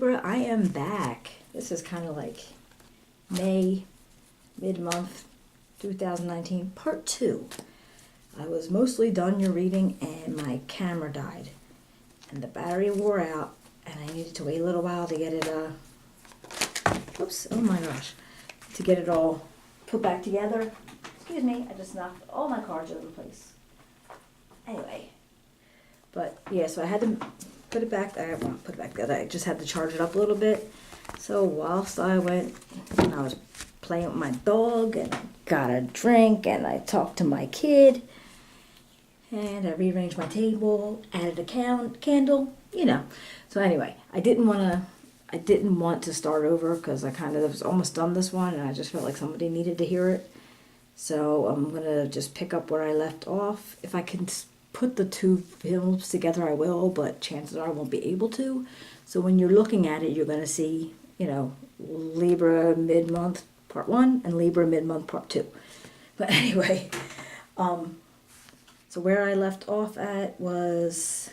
Libra, I am back. This is kind of like May, mid-month, 2019, part 2. I was mostly done your reading and my camera died. And the battery wore out and I needed to wait a little while to get it, oops, oh my gosh, to get it all put back together. Excuse me, I just knocked all my cards over the place. Anyway, but yeah, so I had to put it back. I won't put it back together. I just had to charge it up a little bit. So whilst I went, I was playing with my dog and got a drink and I talked to my kid and I rearranged my table, added a candle, you know. So anyway, I didn't want to start over because I kind of was almost done this one and I just felt like somebody needed to hear it. So I'm going to just pick up where I left off. If I can put the two films together, I will, but chances are I won't be able to. So when you're looking at it, you're going to see, you know, Libra mid-month part 1 and Libra mid-month part 2. But anyway, so where I left off at was,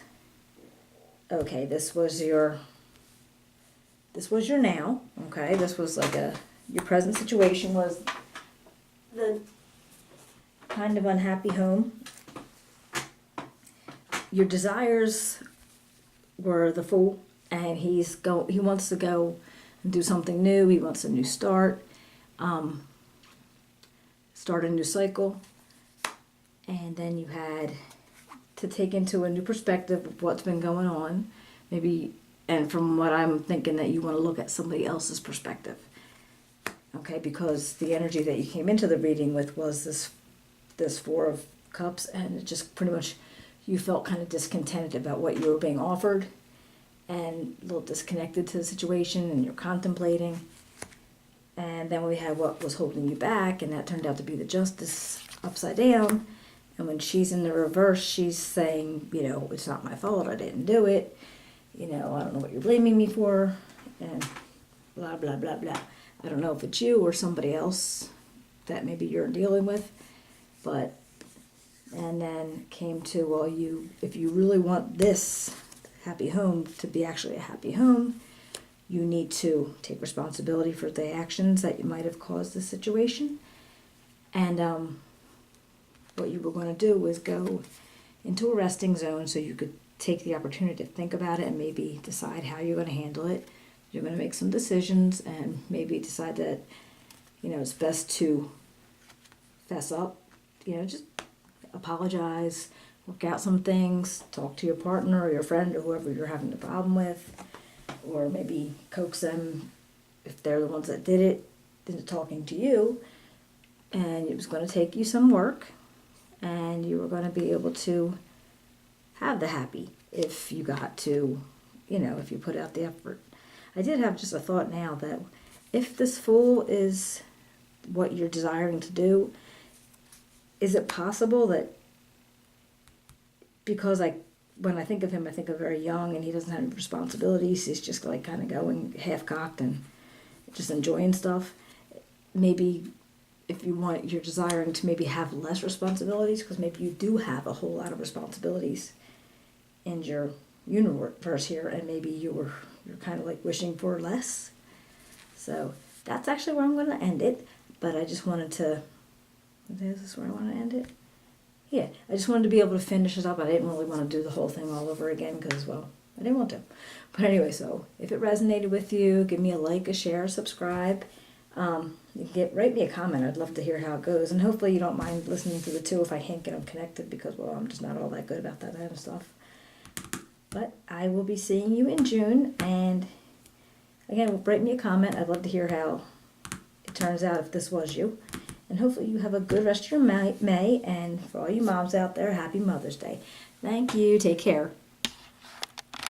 okay, this was your now, okay? This was like your present situation was the kind of unhappy home. Your desires were the Fool, and he wants to go and do something new. He wants a new start, start a new cycle, and then you had to take into a new perspective of what's been going on, maybe, and from what I'm thinking that you want to look at somebody else's perspective, okay? Because the energy that you came into the reading with was this Four of Cups, and it just pretty much, you felt kind of discontented about what you were being offered and a little disconnected to the situation, and you're contemplating. And then we had what was holding you back, and that turned out to be the Justice upside down. And when she's in the reverse, she's saying, you know, it's not my fault, I didn't do it. You know, I don't know what you're blaming me for, and blah, blah, blah, blah. I don't know if it's you or somebody else that maybe you're dealing with, but, and then came to, well, if you really want this happy home to be actually a happy home, you need to take responsibility for the actions that you might have caused the situation. And what you were going to do was go into a resting zone so you could take the opportunity to think about it and maybe decide how you're going to handle it. You're going to make some decisions and maybe decide that, you know, it's best to fess up, you know, just apologize, work out some things, talk to your partner or your friend or whoever you're having a problem with, or maybe coax them if they're the ones that did it into talking to you. And it was going to take you some work, and you were going to be able to have the happy if you got to, you know, if you put out the effort. I did have just a thought now that if this Fool is what you're desiring to do, is it possible that, because when I think of him, I think of very young and he doesn't have any responsibilities, he's just like kind of going half-cocked and just enjoying stuff. Maybe if you're desiring to maybe have less responsibilities, because maybe you do have a whole lot of responsibilities in your universe here, and maybe you're kind of like wishing for less. So that's actually where I'm going to end it, but I just wanted to, is this where I want to end it? Yeah, I just wanted to be able to finish it up. I didn't really want to do the whole thing all over again because, well, I didn't want to. But anyway, so if it resonated with you, give me a like, a share, subscribe. Write me a comment. I'd love to hear how it goes. And hopefully you don't mind listening to the two if I can't get them connected because, well, I'm just not all that good about that kind of stuff. But I will be seeing you in June. And again, write me a comment. I'd love to hear how it turns out if this was you. And hopefully you have a good rest of your May. And for all you moms out there, happy Mother's Day. Thank you. Take care.